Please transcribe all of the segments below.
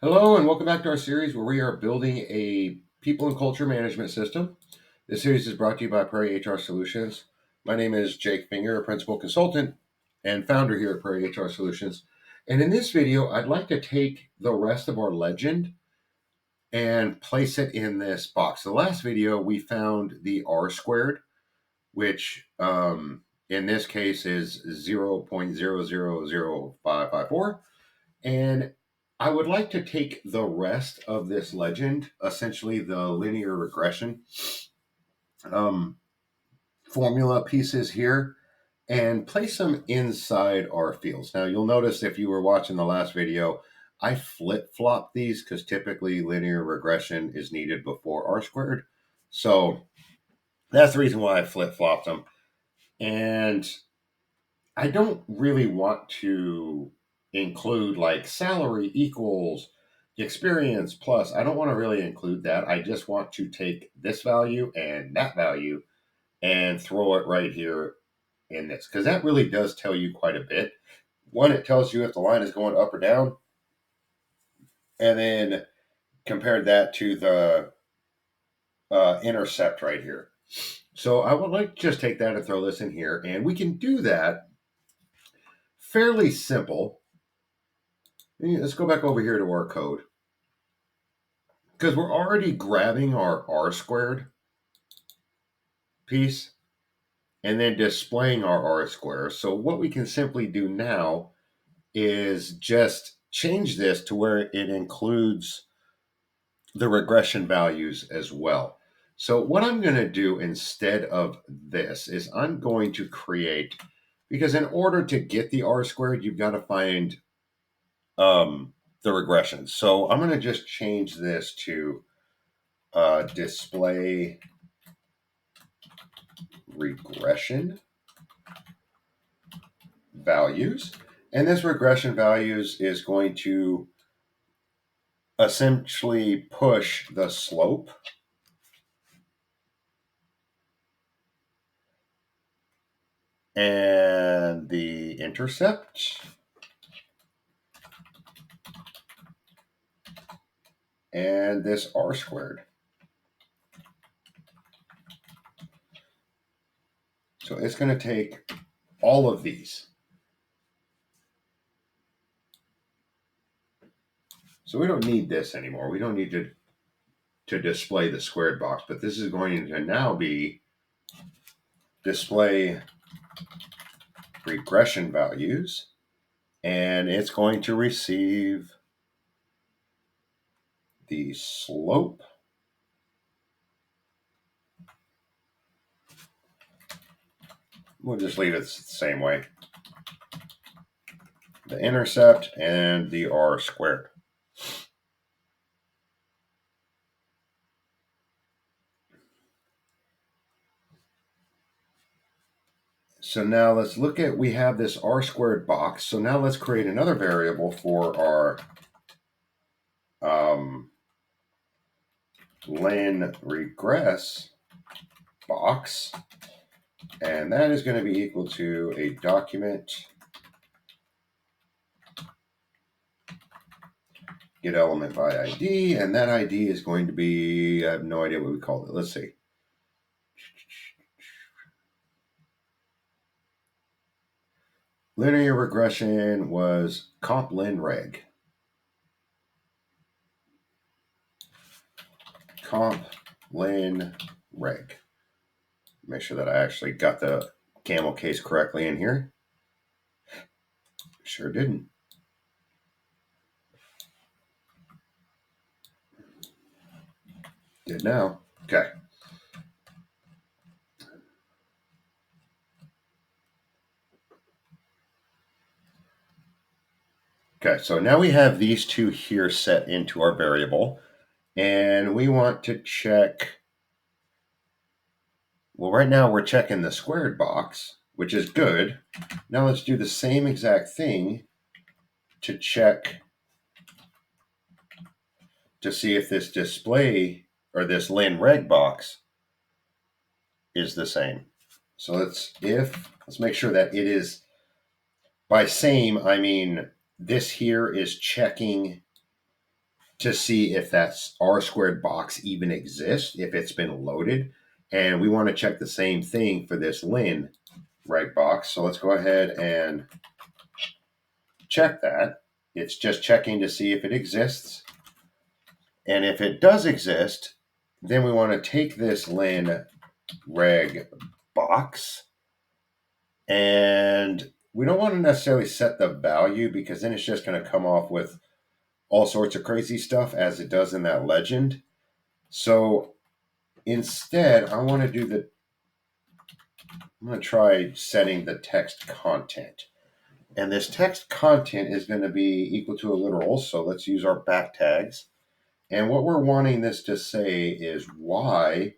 Hello, and welcome back to our series where we are building a people and culture management system. This series is brought to you by Prairie HR Solutions. My name is Jake Finger, a principal consultant and founder here at Prairie HR Solutions. And in this video, I'd like to take the rest of our legend and place it in this box. The last video, we found the R squared, which in this case is 0.000554. And I would like to take the rest of this legend, essentially the linear regression um, formula pieces here, and place them inside our fields. Now, you'll notice if you were watching the last video, I flip-flop these because typically linear regression is needed before R squared. So that's the reason why I flip-flopped them. And I don't really want to include like salary equals experience plus. I don't want to really include that. I just want to take this value and that value and throw it right here in this because that really does tell you quite a bit. One, it tells you if the line is going up or down, and then compared that to the intercept right here. So I would like to just take that and throw this in here, and we can do that fairly simple. Let's go back over here to our code because we're already grabbing our R squared piece and then displaying our R square. So what we can simply do now is just change this to where it includes the regression values as well. So what I'm going to do instead of this is I'm going to create, because in order to get the R squared, you've got to find the regression. So I'm going to just change this to display regression values. And this regression values is going to essentially push the slope and the intercept and this R squared. So it's going to take all of these. So we don't need this anymore. We don't need to display the squared box, but this is going to now be display regression values, and it's going to receive the slope we'll just leave it the same way, the intercept and the R squared. So now let's look at, we have this R squared box. So now let's create another variable for our len regress box. And that is going to be equal to a document get element by ID. And that ID is going to be, I have no idea what we called it. Let's see. Linear regression was comp len reg. Comp len reg. Make sure that I actually got the camel case correctly in here. Sure didn't. Did now. Okay. Okay, so now we have these two here set into our variable, and we want to check, well, right now we're checking the squared box, which is good. Now let's do the same exact thing to check to see if this display or this len reg box is the same. So let's make sure that it is, by same, I mean this here is checking to see if that's R squared box even exists, if it's been loaded. And we want to check the same thing for this lin reg box. So let's go ahead and check that. It's just checking to see if it exists. And if it does exist, then we want to take this lin reg box, and we don't want to necessarily set the value because then it's just going to come off with all sorts of crazy stuff as it does in that legend. So instead, I'm going to try setting the text content. And this text content is going to be equal to a literal. So let's use our back tags. And what we're wanting this to say is y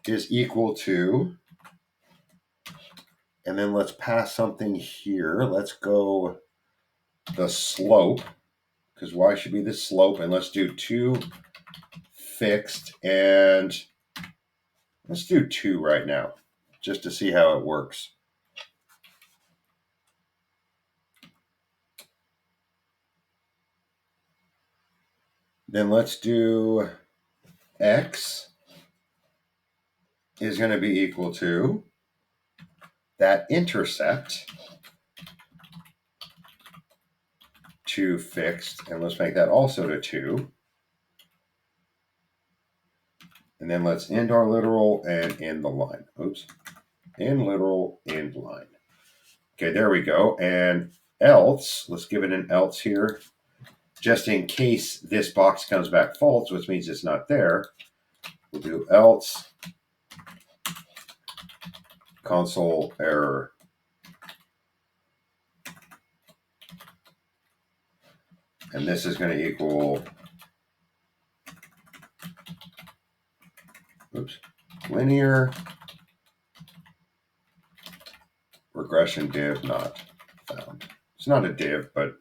is equal to, and then let's pass something here. Let's go the slope, because y should be the slope. And let's do 2 fixed, and let's do 2 right now, just to see how it works. Then let's do x is going to be equal to that intercept, 2 fixed, and let's make that also to 2. And then let's end our literal and end the line. Oops. End literal, end line. Okay, there we go. And else, let's give it an else here, just in case this box comes back false, which means it's not there. We'll do else console error. And this is going to equal, linear regression div not found. It's not a div, but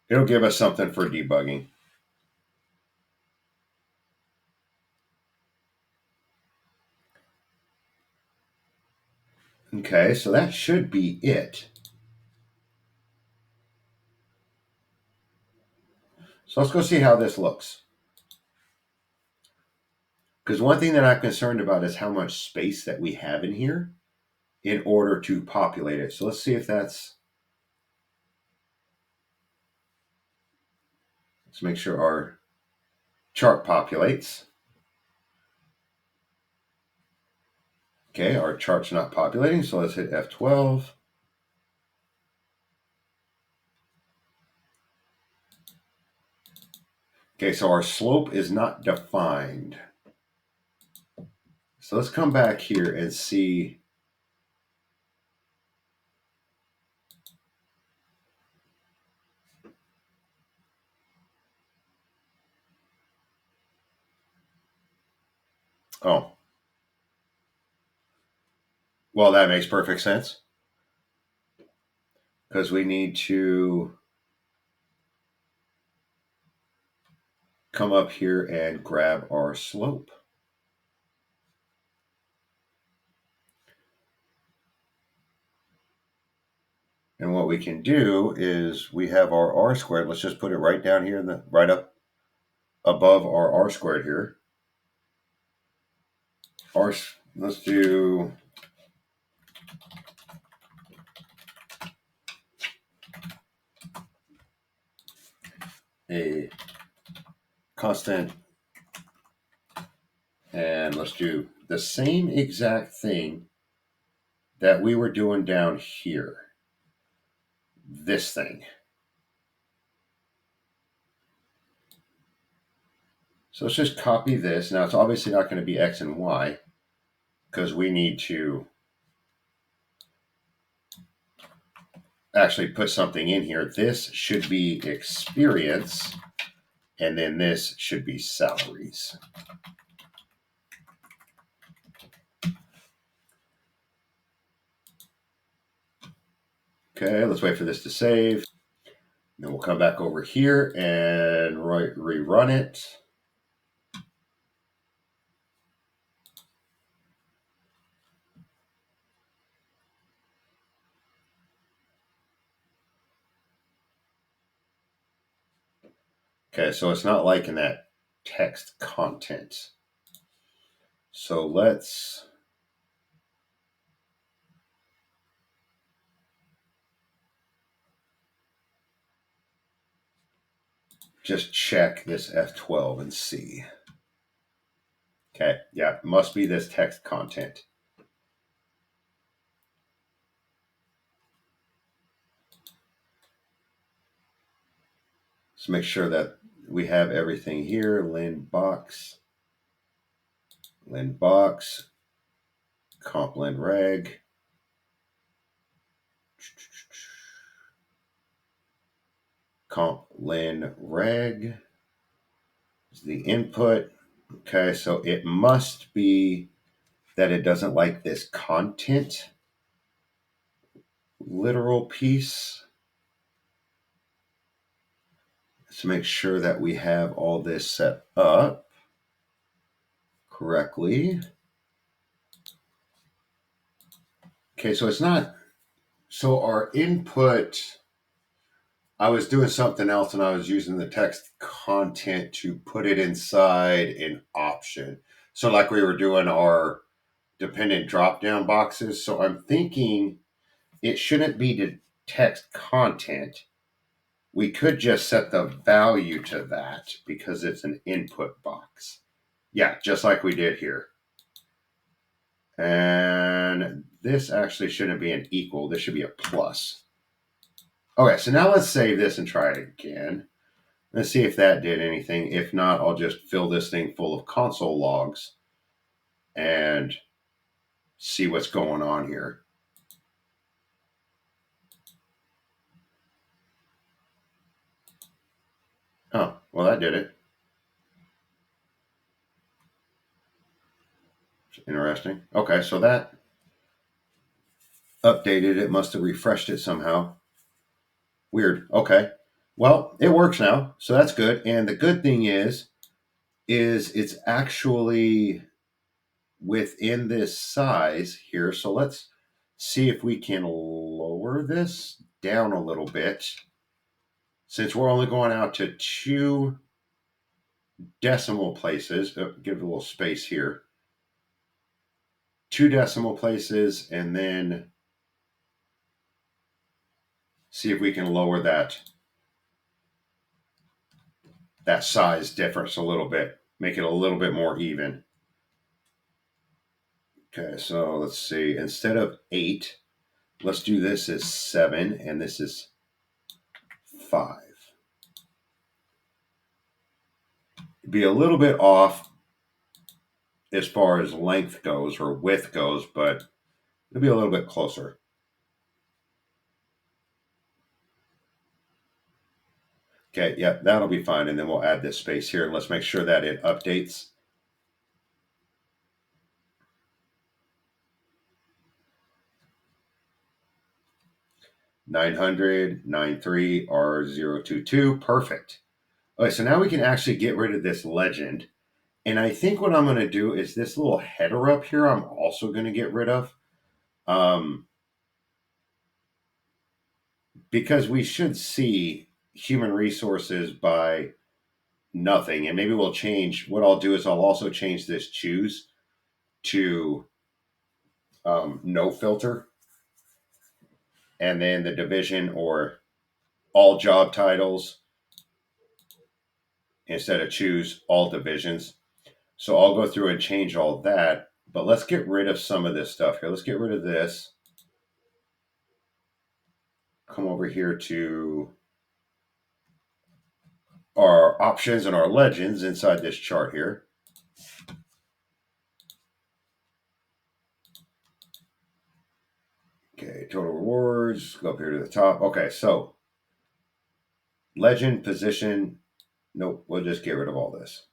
it'll give us something for debugging. Okay, so that should be it. So let's go see how this looks. Because one thing that I'm concerned about is how much space that we have in here in order to populate it. So let's see if that's, let's make sure our chart populates. Okay, our chart's not populating, so let's hit F12. Okay, so our slope is not defined. So let's come back here and see. Oh, well, that makes perfect sense. Because we need to come up here and grab our slope. And what we can do is we have our r squared. Let's just put it right down here, right up above our r squared here. Let's do a constant, and let's do the same exact thing that we were doing down here. This thing. So let's just copy this. Now it's obviously not going to be X and Y because we need to actually put something in here. This should be experience, and then this should be salaries. Okay, let's wait for this to save. Then we'll come back over here and rerun it. Okay, so it's not liking that text content. So let's just check this F12 and see. Okay, yeah, it must be this text content. Let's make sure that we have everything here. Lin box, comp lin reg. Comp lin reg is the input. Okay, so it must be that it doesn't like this content literal piece. Let's make sure that we have all this set up correctly. Okay, so it's not, so our input, I was doing something else and I was using the text content to put it inside an option. So like we were doing our dependent drop down boxes. So I'm thinking it shouldn't be the text content. We could just set the value to that because it's an input box. Yeah, just like we did here. And this actually shouldn't be an equal. This should be a plus. Okay, so now let's save this and try it again. Let's see if that did anything. If not, I'll just fill this thing full of console logs and see what's going on here. Oh, well, that did it. Interesting. Okay, so that updated. It must have refreshed it somehow. Weird. Okay. Well, it works now, so that's good. And the good thing is it's actually within this size here. So let's see if we can lower this down a little bit. Since we're only going out to 2 decimal places, give it a little space here. 2 decimal places, and then see if we can lower that size difference a little bit, make it a little bit more even. Okay, so let's see. Instead of 8, let's do this as 7, and this is 5. It'd be a little bit off as far as length goes or width goes, but it'll be a little bit closer. Okay, yeah, that'll be fine. And then we'll add this space here. And let's make sure that it updates. R022. Perfect. Okay, so now we can actually get rid of this legend. And I think what I'm going to do is this little header up here, I'm also going to get rid of. Because we should see human resources by nothing. And maybe we'll change, what I'll do is I'll also change this choose to no filter. And then the division or all job titles instead of choose all divisions. So I'll go through and change all that. But let's get rid of some of this stuff here. Let's get rid of this. Come over here to our options and our legends inside this chart here. Okay, total rewards. Go up here to the top. Okay, so legend, position. Nope, we'll just get rid of all this.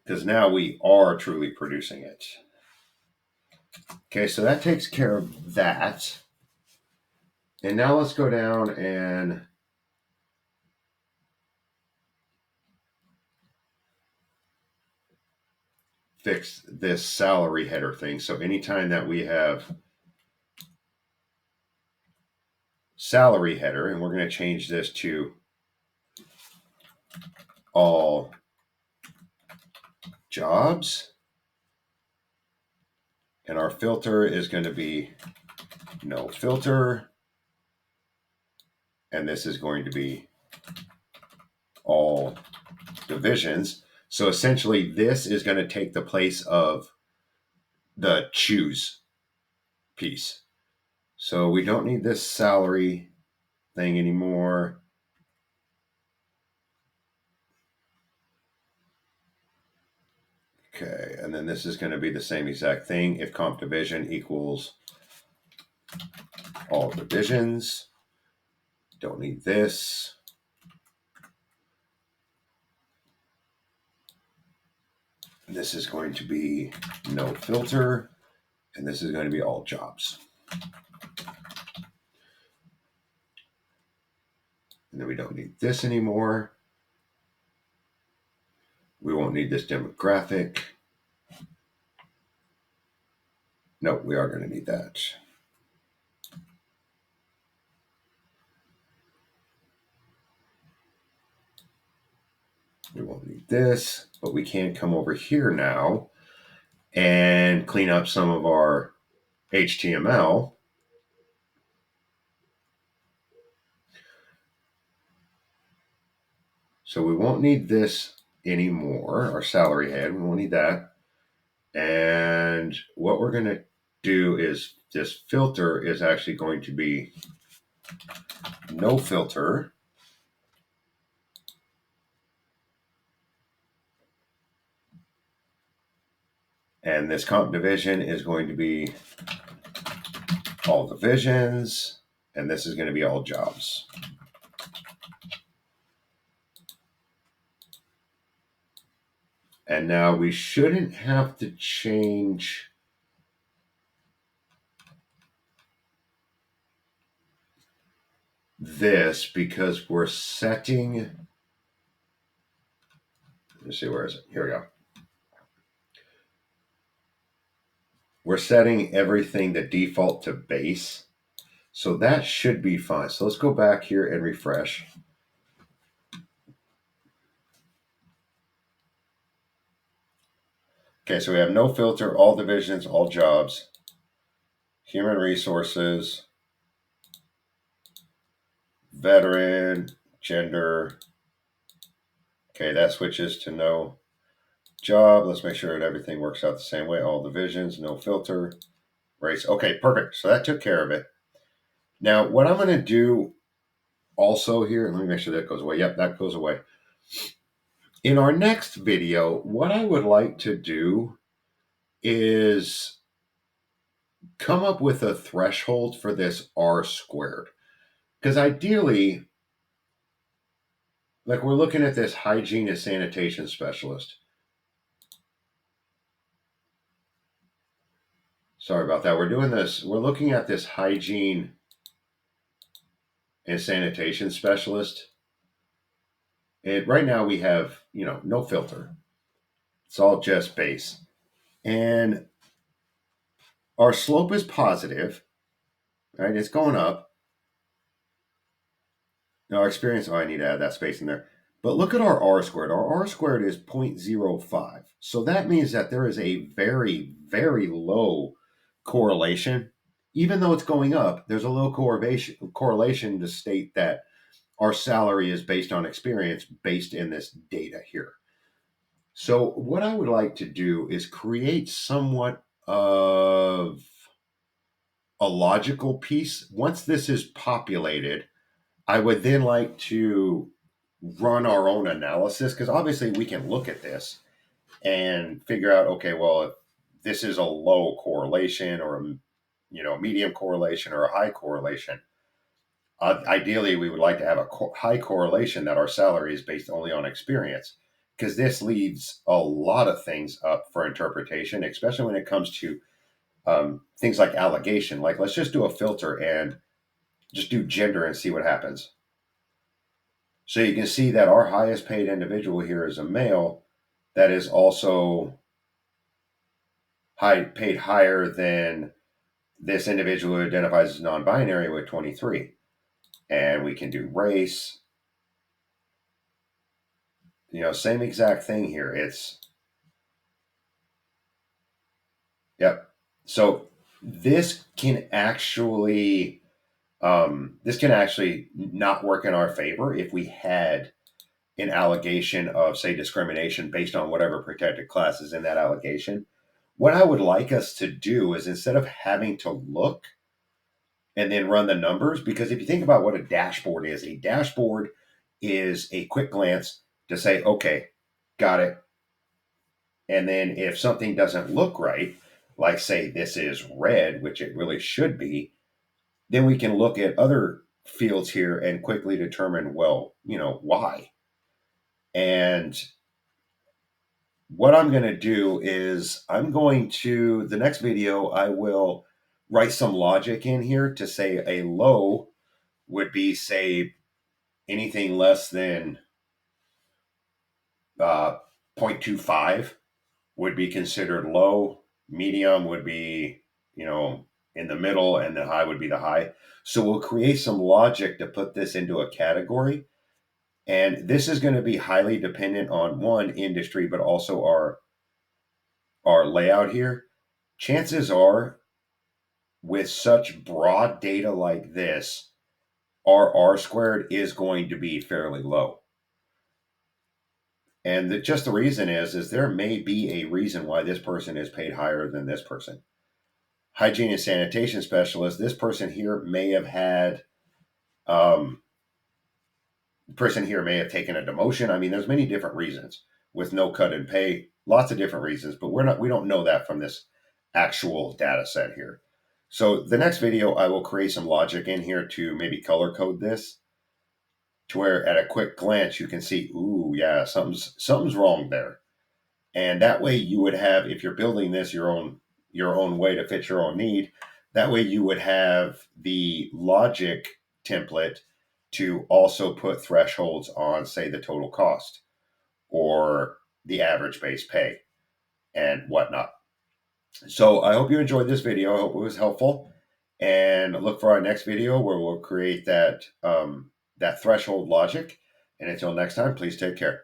Because now we are truly producing it. Okay, so that takes care of that. And now let's go down and fix this salary header thing. So anytime that we have salary header, and we're going to change this to all jobs. And our filter is going to be no filter. And this is going to be all divisions. So essentially, this is going to take the place of the choose piece. So we don't need this salary thing anymore. Okay, and then this is going to be the same exact thing. If comp division equals all divisions, don't need this. This is going to be no filter, and this is going to be all jobs. And then we don't need this anymore. We won't need this demographic. No, we are going to need that. We won't need this, but we can come over here now and clean up some of our HTML. So we won't need this anymore, our salary head. We won't need that. And what we're going to do is this filter is actually going to be no filter. And this comp division is going to be all divisions. And this is going to be all jobs. And now we shouldn't have to change this because we're setting, let's see, where is it? Here we go. We're setting everything the default to base. So that should be fine. So let's go back here and refresh. Okay, so we have no filter, all divisions, all jobs, human resources, veteran, gender. Okay, that switches to no job. Let's make sure that everything works out the same way. All divisions, no filter, race. Okay, perfect. So that took care of it. Now, what I'm going to do also here, let me make sure that goes away. Yep, that goes away. In our next video, what I would like to do is come up with a threshold for this R squared. Because ideally, like we're looking at this hygiene and sanitation specialist. Sorry about that. We're doing this. We're looking at this hygiene and sanitation specialist. And right now we have, no filter. It's all just base. And our slope is positive, right? It's going up. Now our experience, I need to add that space in there. But look at our R squared. Our R squared is 0.05. So that means that there is a very, very low correlation. Even though it's going up, there's a low correlation to state that our salary is based on experience based in this data here. So what I would like to do is create somewhat of a logical piece. Once this is populated, I would then like to run our own analysis because obviously we can look at this and figure out, okay, well, if this is a low correlation or a medium correlation or a high correlation. Ideally, we would like to have a high correlation that our salary is based only on experience because this leaves a lot of things up for interpretation, especially when it comes to things like allegation. Like, let's just do a filter and just do gender and see what happens. So you can see that our highest paid individual here is a male that is also paid higher than this individual who identifies as non-binary with 23. And we can do race. Same exact thing here. Yep. So this can actually not work in our favor if we had an allegation of, say, discrimination based on whatever protected class is in that allegation. What I would like us to do is, instead of having to look and then run the numbers, because if you think about what a dashboard is a quick glance to say, okay, got it. And then if something doesn't look right, like say this is red, which it really should be, then we can look at other fields here and quickly determine, well, why. And what I'm going to do is the next video, I will write some logic in here to say a low would be, say, anything less than 0.25 would be considered low. Medium would be, in the middle, and the high would be the high. So we'll create some logic to put this into a category. And this is going to be highly dependent on one industry, but also our layout here. Chances are, with such broad data like this, our R squared is going to be fairly low. And just the reason is there may be a reason why this person is paid higher than this person. Hygiene and sanitation specialist, this person here may have had, person here may have taken a demotion. I mean, there's many different reasons with no cut in pay, lots of different reasons, but we don't know that from this actual data set here. So the next video, I will create some logic in here to maybe color code this to where at a quick glance you can see, ooh, yeah, something's wrong there. And that way you would have, if you're building this your own way to fit your own need, that way you would have the logic template to also put thresholds on, say, the total cost or the average base pay and whatnot. So I hope you enjoyed this video. I hope it was helpful, and look for our next video where we'll create that threshold logic. And until next time, please take care.